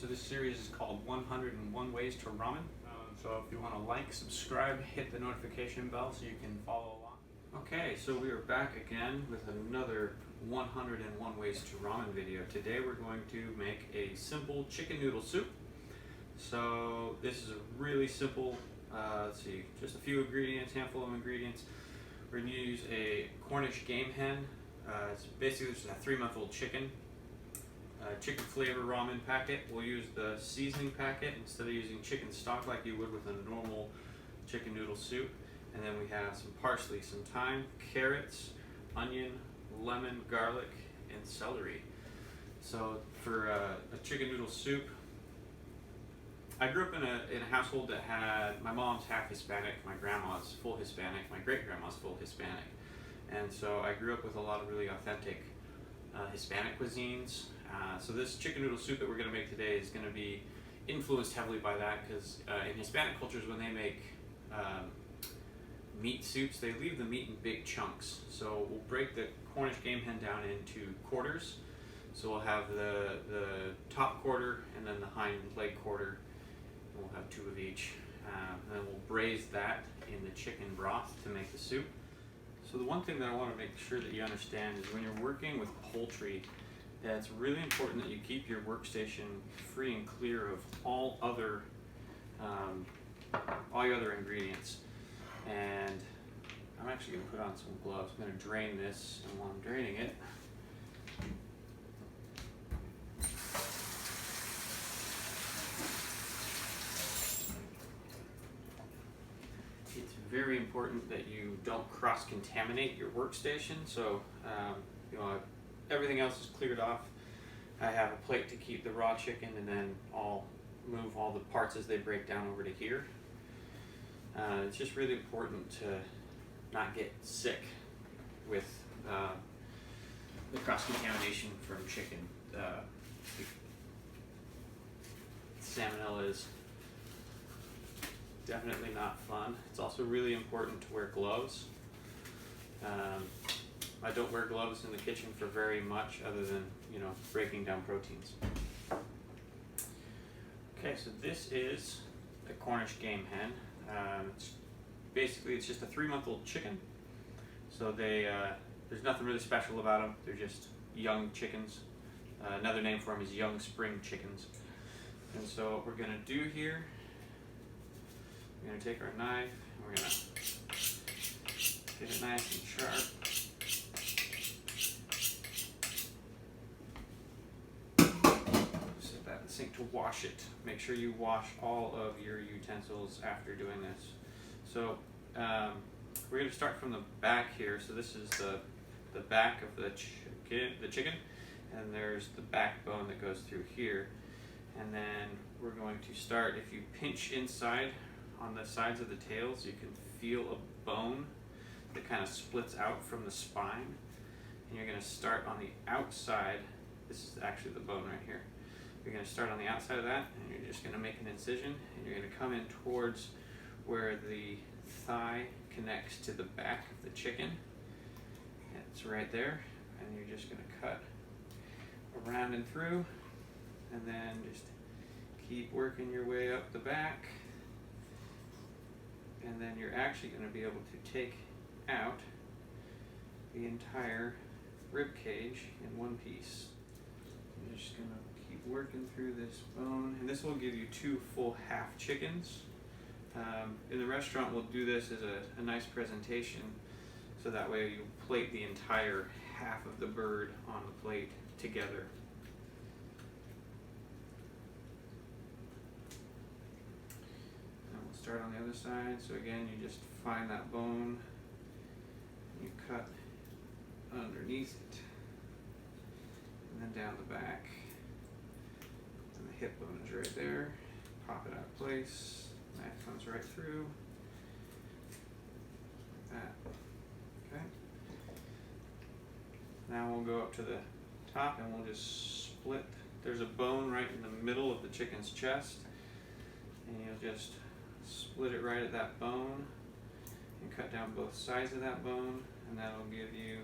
this series is called 101 Ways to Ramen. So if you want to like, subscribe, hit the notification bell so you can follow along. Okay, so we are back again with another 101 Ways to Ramen video. Today we're going to make a simple chicken noodle soup. So this is a really simple, let's see, just a few ingredients, handful of ingredients. We're going to use a Cornish game hen. It's basically just a 3-month-old chicken. Chicken flavor ramen packet. We'll use the seasoning packet instead of using chicken stock like you would with a normal chicken noodle soup. And then we have some parsley, some thyme, carrots, onion, lemon, garlic, and celery. So for a chicken noodle soup, I grew up in a household that had, my mom's half Hispanic, my grandma's full Hispanic, my great grandma's full Hispanic. And so I grew up with a lot of really authentic Hispanic cuisines. So this chicken noodle soup that we're going to make today is going to be influenced heavily by that, because in Hispanic cultures, when they make meat soups, they leave the meat in big chunks. So we'll break the Cornish game hen down into quarters. So we'll have the top quarter and then the hind leg quarter. And we'll have 2 of each. And then we'll braise that in the chicken broth to make the soup. So the one thing that I want to make sure that you understand is when you're working with poultry, that it's really important that you keep your workstation free and clear of all your other ingredients. And I'm actually going to put on some gloves. I'm going to drain this, and while I'm draining it, it's very important that you don't cross-contaminate your workstation. So, everything else is cleared off. I have a plate to keep the raw chicken, and then I'll move all the parts as they break down over to here. It's just really important to not get sick with the cross-contamination from chicken. Salmonella is definitely not fun. It's also really important to wear gloves. I don't wear gloves in the kitchen for very much other than, breaking down proteins. Okay, so this is the Cornish game hen. It's just a 3-month-old chicken. So there's nothing really special about them. They're just young chickens. Another name for them is young spring chickens. And so what we're going to do here, we're going to take our knife and we're going to get it nice and sharp. Set that in the sink to wash it. Make sure you wash all of your utensils after doing this. So we're going to start from the back here. So this is the back of the chicken, and there's the backbone that goes through here. And then we're going to start, if you pinch inside on the sides of the tails, you can feel a bone that kind of splits out from the spine. And you're going to start on the outside. This is actually the bone right here. You're going to start on the outside of that, and you're just going to make an incision, and you're going to come in towards where the thigh connects to the back of the chicken. It's right there, and you're just going to cut around and through, and then just keep working your way up the back, and then you're actually going to be able to take out the entire rib cage in one piece. You're just going to keep working through this bone, and this will give you 2 full half chickens. In the restaurant, we'll do this as a nice presentation, so that way you plate the entire half of the bird on the plate together. And we'll start on the other side. So again, you just find that bone, and you cut underneath it, and then down the back. And the hip bone is right there. Pop it out of place. Knife comes right through, like that. Okay. Now we'll go up to the top, and we'll just split. There's a bone right in the middle of the chicken's chest, and you'll just split it right at that bone and cut down both sides of that bone, and that'll give you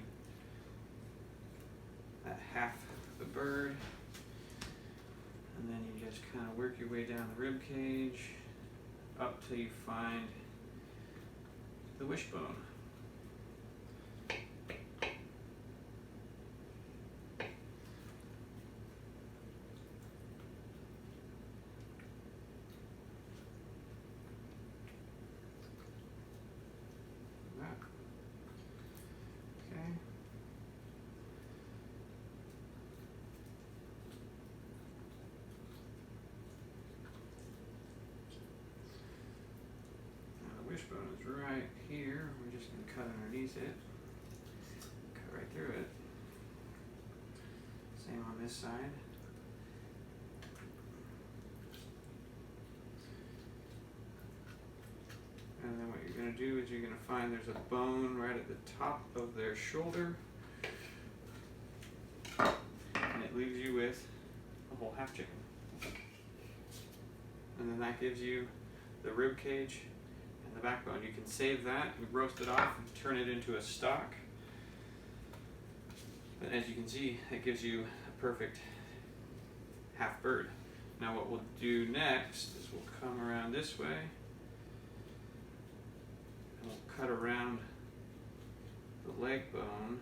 that half of the bird. And And then you just kind of work your way down the rib cage up till you find the wishbone. Okay. Wishbone is right here. We're just going to cut underneath it. Cut right through it. Same on this side. And then what you're going to do is you're going to find there's a bone right at the top of their shoulder. And it leaves you with a whole half chicken. And then that gives you the rib cage and the backbone. You can save that, you roast it off, and turn it into a stock. But as you can see, it gives you a perfect half bird. Now what we'll do next is we'll come around this way and we'll cut around the leg bone.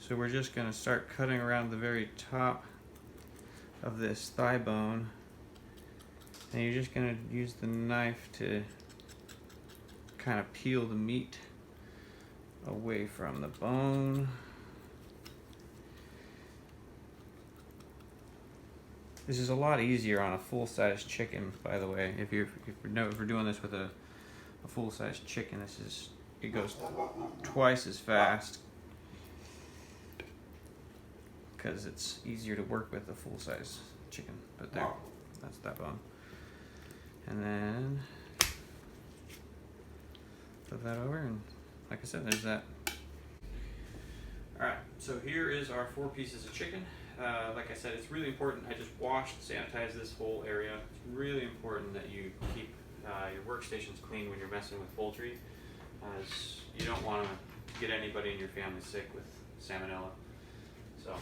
So we're just going to start cutting around the very top of this thigh bone. And you're just going to use the knife to kind of peel the meat away from the bone. This is a lot easier on a full-size chicken, by the way. If we're doing this with a full-size chicken, it goes twice as fast because it's easier to work with a full-size chicken. But there, that's that bone. And then flip that over, and like I said, there's that. Alright, so here is our 4 pieces of chicken. Like I said, it's really important. I just washed, sanitized this whole area. It's really important that you keep your workstations clean when you're messing with poultry, as you don't want to get anybody in your family sick with salmonella. So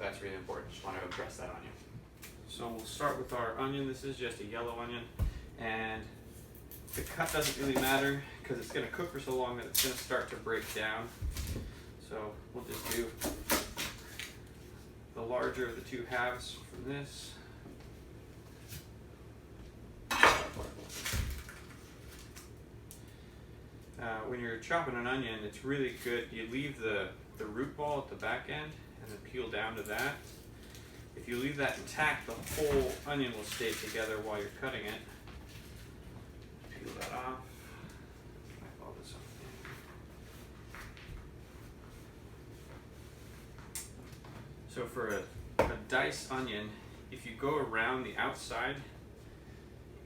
that's really important. Just want to address that on you. So we'll start with our onion. This is just a yellow onion. And the cut doesn't really matter because it's going to cook for so long that it's going to start to break down. So we'll just do the larger of the 2 halves from this. When you're chopping an onion, it's really good. You leave the root ball at the back end and then peel down to that. If you leave that intact, the whole onion will stay together while you're cutting it. Peel that off. Wipe all this off. So for a diced onion, if you go around the outside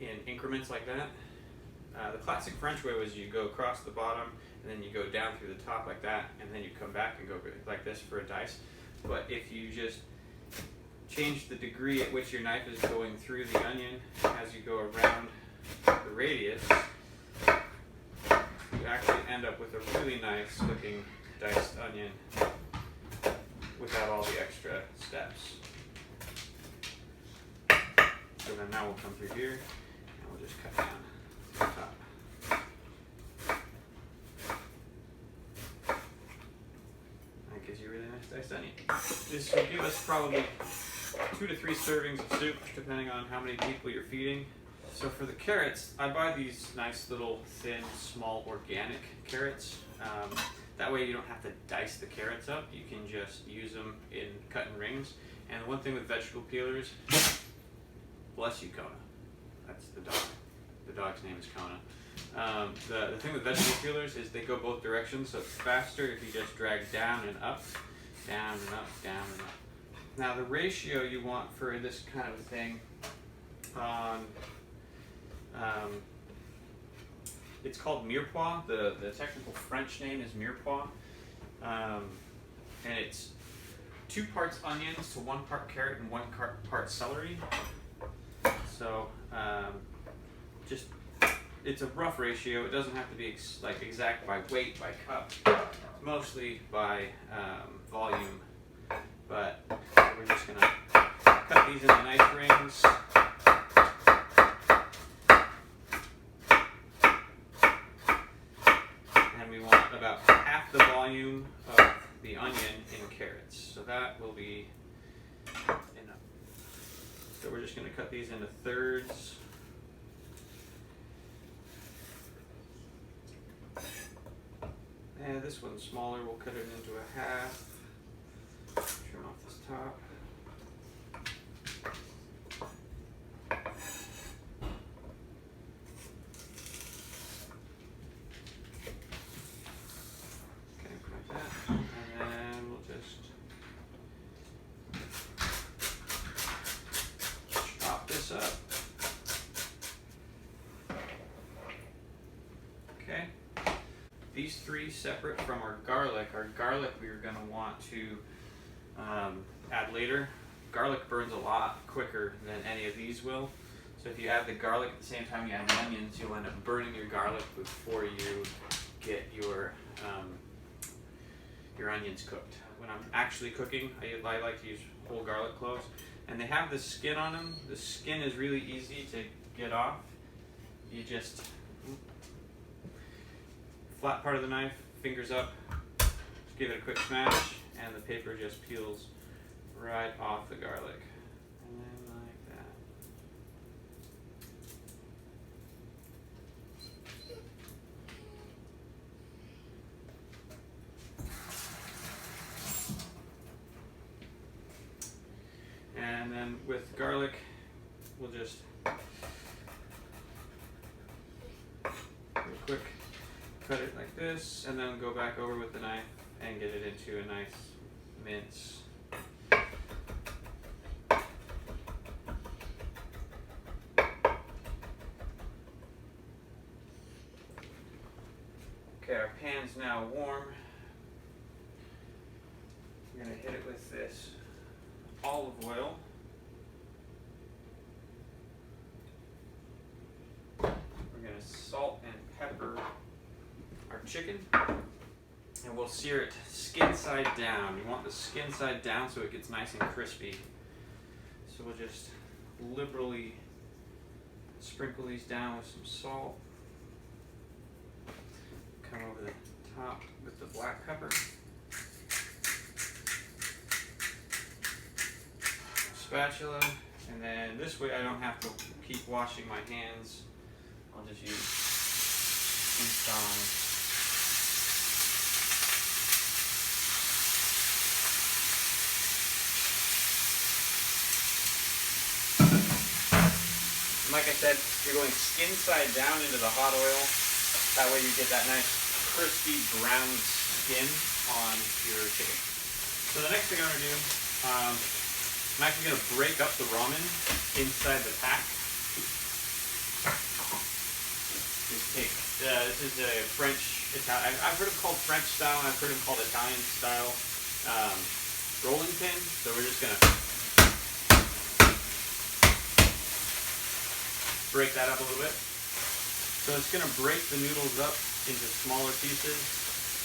in increments like that, the classic French way was you go across the bottom and then you go down through the top like that, and then you come back and go like this for a dice. But if you just change the degree at which your knife is going through the onion as you go around the radius, you actually end up with a really nice looking diced onion without all the extra steps. So then now we'll come through here and we'll just cut down to the top. That gives you a really nice diced onion. This will give us probably 2 to 3 servings of soup, depending on how many people you're feeding. So for the carrots, I buy these nice little thin, small organic carrots. That way you don't have to dice the carrots up. You can just use them in cutting rings. And the one thing with vegetable peelers, bless you, Kona. That's the dog. The dog's name is Kona. The thing with vegetable peelers is they go both directions, so it's faster if you just drag down and up, down and up, down and up. Now the ratio you want for this kind of thing, it's called mirepoix. The technical French name is mirepoix, and it's 2 parts onions to 1 part carrot and 1 part celery. So just it's a rough ratio. It doesn't have to be like exact by weight, by cup. It's mostly by volume. But we're just gonna cut these into nice rings. and carrots. So that will be enough. So we're just going to cut these into thirds. And this one's smaller, we'll cut it into a half. Trim off this top. Okay, like that. And then we'll just chop this up. Okay. These three separate from our garlic. Our garlic we are going to want to add later. Garlic burns a lot quicker than any of these will. So if you add the garlic at the same time you add the onions, you'll end up burning your garlic before you get your onions cooked. When I'm actually cooking, I like to use whole garlic cloves. And they have the skin on them. The skin is really easy to get off. You just flat part of the knife, fingers up, give it a quick smash, and the paper just peels right off the garlic. And then like that. And then with garlic, we'll just real quick cut it like this, and then go back over with the knife and get it into a nice mince. Okay, our pan's now warm. We're going to hit it with this olive oil. We're going to salt and pepper our chicken, and we'll sear it skin side down. You want the skin side down so it gets nice and crispy. So we'll just liberally sprinkle these down with some salt. Come over the top with the black pepper. Spatula, and then this way I don't have to keep washing my hands. I'll just use some tongs. Like I said, you're going skin side down into the hot oil. That way you get that nice crispy brown skin on your chicken. So the next thing I'm going to do, I'm actually going to break up the ramen inside the pack. Just take, this is a French, Italian, I've heard it called French style, and I've heard it called Italian style rolling pin. So we're just going to break that up a little bit. So it's going to break the noodles up into smaller pieces,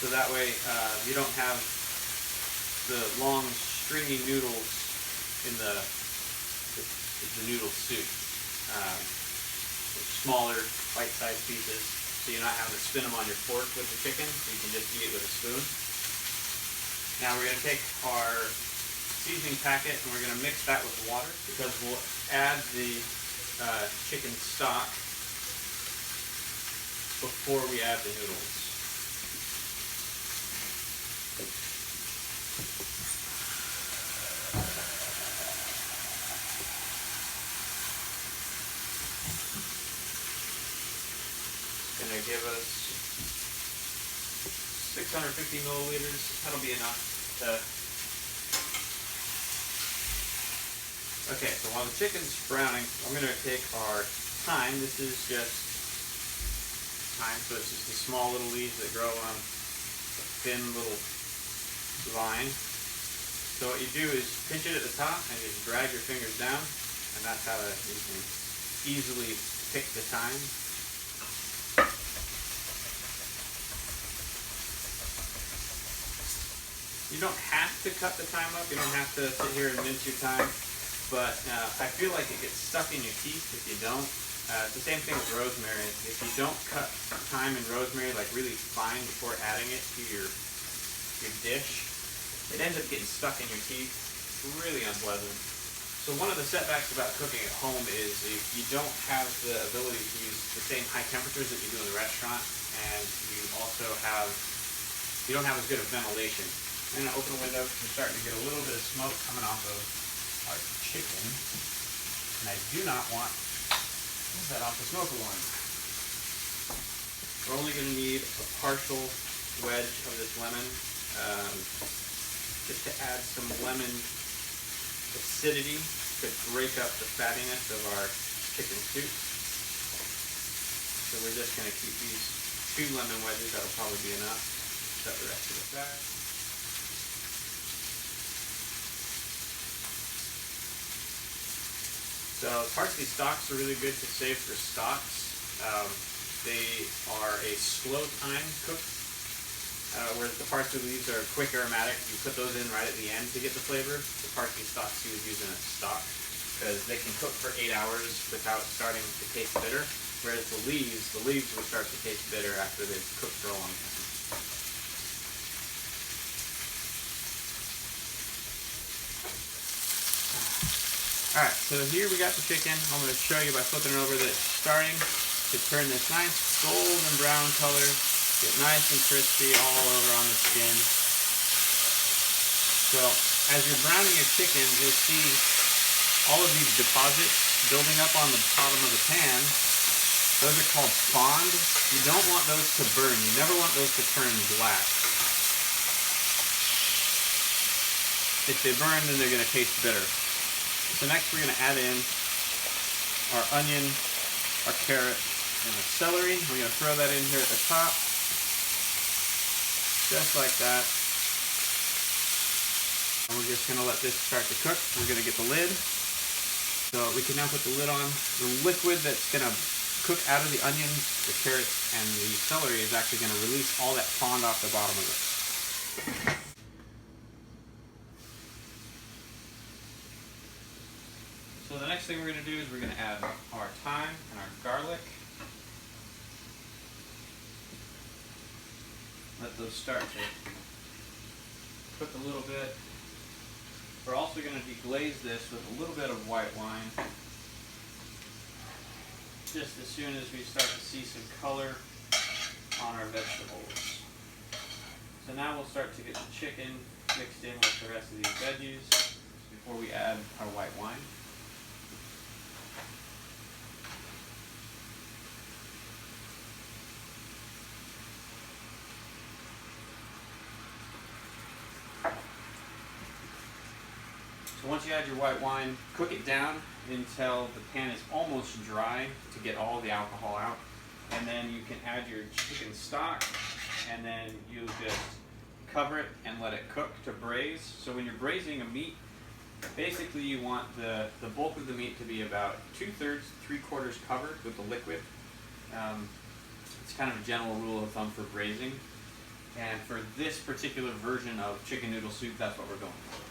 so that way you don't have the long stringy noodles in the noodle soup. Smaller bite-sized pieces, so you're not having to spin them on your fork with the chicken, so you can just eat it with a spoon. Now we're going to take our seasoning packet and we're going to mix that with water, because we'll add the chicken stock before we add the noodles. It's going to give us 650 milliliters. That'll be enough to... Okay, so while the chicken's browning, I'm going to take our thyme. This is just thyme, so it's just the small little leaves that grow on a thin little vine. So what you do is pinch it at the top and just drag your fingers down, and that's how you can easily pick the thyme. You don't have to cut the thyme up. You don't have to sit here and mince your thyme. But I feel like it gets stuck in your teeth if you don't. It's the same thing with rosemary. If you don't cut thyme and rosemary like really fine before adding it to your dish, it ends up getting stuck in your teeth. It's really unpleasant. So one of the setbacks about cooking at home is you don't have the ability to use the same high temperatures that you do in the restaurant, and you don't have as good of ventilation. I'm going to open the window because we're starting to get a little bit of smoke coming off of our chicken, and I do not want to set off the smoke alarm. We're only going to need a partial wedge of this lemon, just to add some lemon acidity to break up the fattiness of our chicken soup. So we're just going to keep these 2 lemon wedges. That'll probably be enough. Set the rest of it back. So parsley stalks are really good to save for stocks. They are a slow time cook, whereas the parsley leaves are quick aromatic. You put those in right at the end to get the flavor. The parsley stalks you would use in a stock because they can cook for 8 hours without starting to taste bitter, whereas the leaves will start to taste bitter after they've cooked for a long time. Alright, so here we got the chicken. I'm going to show you by flipping it over that it's starting to turn this nice golden brown color, get nice and crispy all over on the skin. So as you're browning your chicken, you'll see all of these deposits building up on the bottom of the pan. Those are called fond. You don't want those to burn. You never want those to turn black. If they burn, then they're going to taste bitter. So next we're going to add in our onion, our carrot, and our celery. We're going to throw that in here at the top, just like that. And we're just going to let this start to cook. We're going to get the lid. So we can now put the lid on. The liquid that's going to cook out of the onions, the carrots, and the celery is actually going to release all that fond off the bottom of it. So the next thing we're going to do is we're going to add our thyme and our garlic. Let those start to cook a little bit. We're also going to deglaze this with a little bit of white wine. Just as soon as we start to see some color on our vegetables. So now we'll start to get the chicken mixed in with the rest of these veggies before we add our white wine. So once you add your white wine, cook it down until the pan is almost dry to get all the alcohol out. And then you can add your chicken stock, and then you just cover it and let it cook to braise. So when you're braising a meat, basically you want the bulk of the meat to be about 2/3, 3/4 covered with the liquid. It's kind of a general rule of thumb for braising. And for this particular version of chicken noodle soup, that's what we're going for.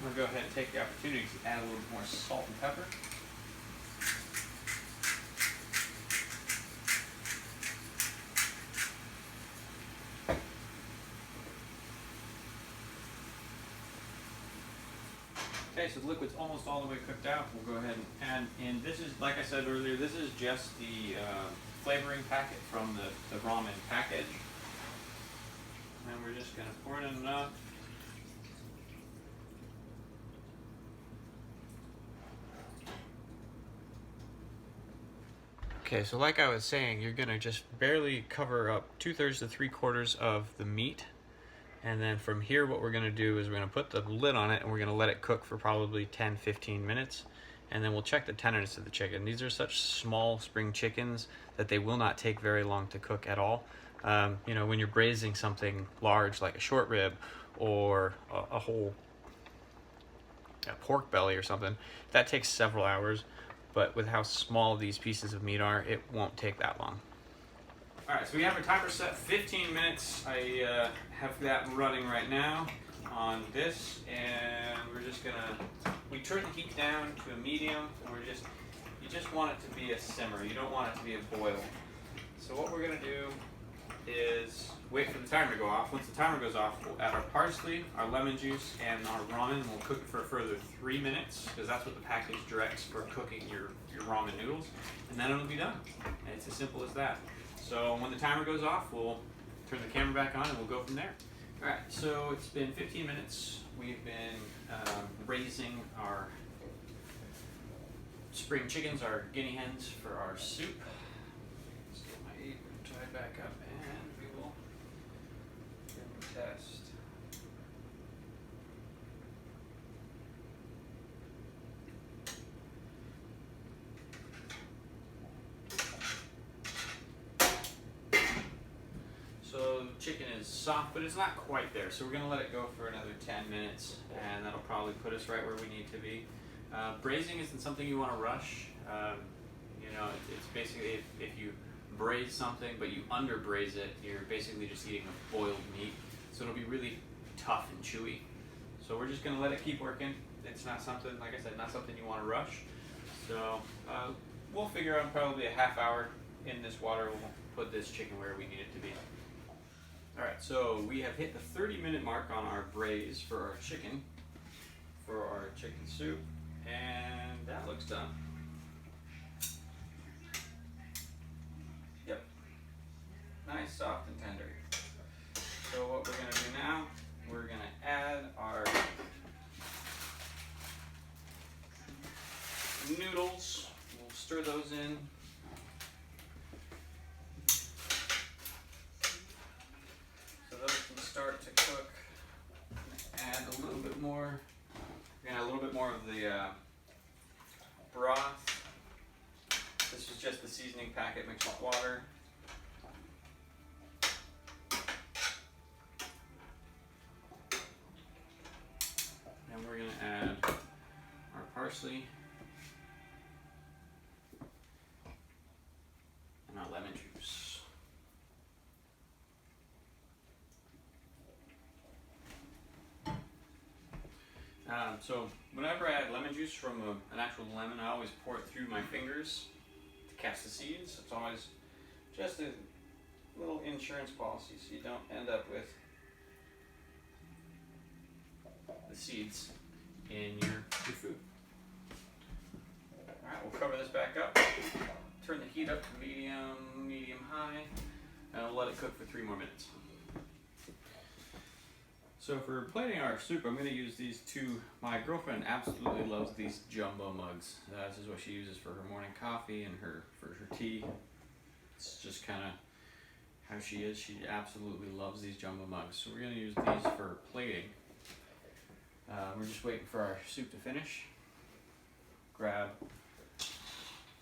I'm going to go ahead and take the opportunity to add a little bit more salt and pepper. Okay, so the liquid's almost all the way cooked out. We'll go ahead and add in, this is, like I said earlier, this is just the flavoring packet from the ramen package. And we're just going to pour in enough. Okay, so like I was saying, you're gonna just barely cover up 2/3 to 3/4 of the meat. And then from here, what we're gonna do is we're gonna put the lid on it and we're gonna let it cook for probably 10-15 minutes. And then we'll check the tenderness of the chicken. These are such small spring chickens that they will not take very long to cook at all. You know, when you're braising something large like a short rib or a whole pork belly or something, that takes several hours. But with how small these pieces of meat are, it won't take that long. Alright, so we have our timer set 15 minutes. I have that running right now on this, and we're just gonna, we turn the heat down to a medium, and you just want it to be a simmer. You don't want it to be a boil. So what we're gonna do is wait for the timer to go off. Once the timer goes off, we'll add our parsley, our lemon juice, and our ramen. We'll cook it for a further 3 minutes because that's what the package directs for cooking your ramen noodles. And then it'll be done. And it's as simple as that. So when the timer goes off, we'll turn the camera back on and we'll go from there. Alright, so it's been 15 minutes. We've been raising our spring chickens, our guinea hens for our soup. Let's get my apron tied back up and we will give them a test. So the chicken is soft, but it's not quite there. So we're going to let it go for another 10 minutes, and that'll probably put us right where we need to be. Braising isn't something you want to rush. You know, it's basically if you braise something, but you under braise it, you're basically just eating a boiled meat. So it'll be really tough and chewy. So we're just going to let it keep working. It's not something, like I said, not something you want to rush. So we'll figure out probably a half hour in this water. We'll put this chicken where we need it to be. Alright, so we have hit the 30-minute mark on our braise for our chicken soup, and that looks done. Yep, nice, soft and tender. So what we're going to do now, we're going to add our noodles. We'll stir those in. Start to cook. Add a little bit more. We're gonna add a little bit more of the broth. This is just the seasoning packet mixed with water. And we're gonna add our parsley and our lemon juice. So whenever I add lemon juice from an actual lemon, I always pour it through my fingers to catch the seeds. It's always just a little insurance policy so you don't end up with the seeds in your food. Alright, we'll cover this back up. Turn the heat up to medium high, and we'll let it cook for 3 more minutes. So for plating our soup, I'm going to use these two. My girlfriend absolutely loves these jumbo mugs. This is what she uses for her morning coffee and for her tea. It's just kind of how she is. She absolutely loves these jumbo mugs. So we're going to use these for plating. We're just waiting for our soup to finish. Grab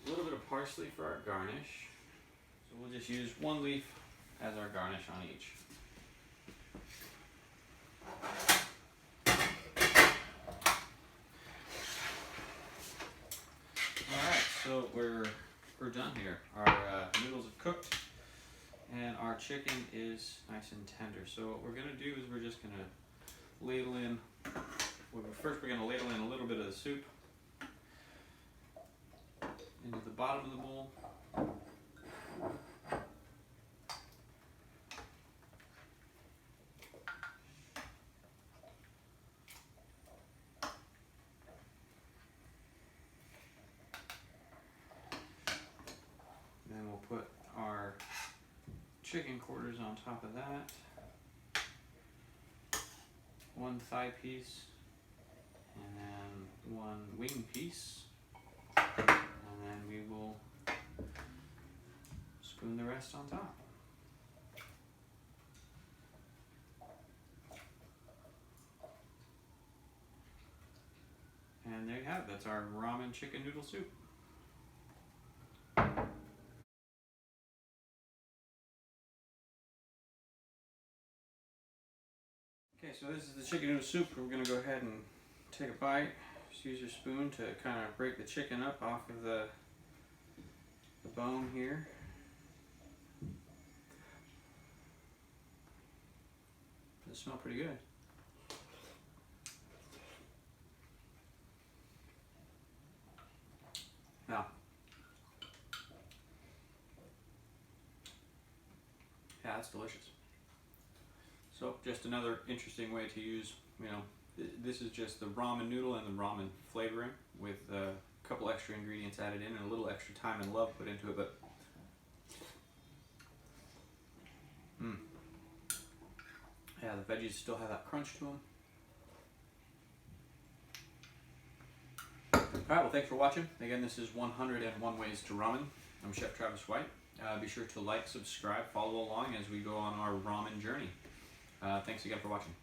a little bit of parsley for our garnish. So we'll just use 1 leaf as our garnish on each. Alright, so we're done here. Our noodles have cooked and our chicken is nice and tender. So what we're going to do is we're just going to ladle in, first we're going to ladle in a little bit of the soup into the bottom of the bowl. Then we'll put our chicken quarters on top of that. 1 thigh piece, and then 1 wing piece, and then we will spoon the rest on top. And there you have it. That's our ramen chicken noodle soup. Okay, so this is the chicken noodle soup. We're going to go ahead and take a bite. Just use your spoon to kind of break the chicken up off of the bone here. Does smell pretty good. Now, yeah, that's delicious. So just another interesting way to use, this is just the ramen noodle and the ramen flavoring with a couple extra ingredients added in and a little extra time and love put into it, but yeah, the veggies still have that crunch to them. Alright, well thanks for watching. Again, this is 101 Ways to Ramen. I'm Chef Travis White. Be sure to like, subscribe, follow along as we go on our ramen journey. Thanks again for watching.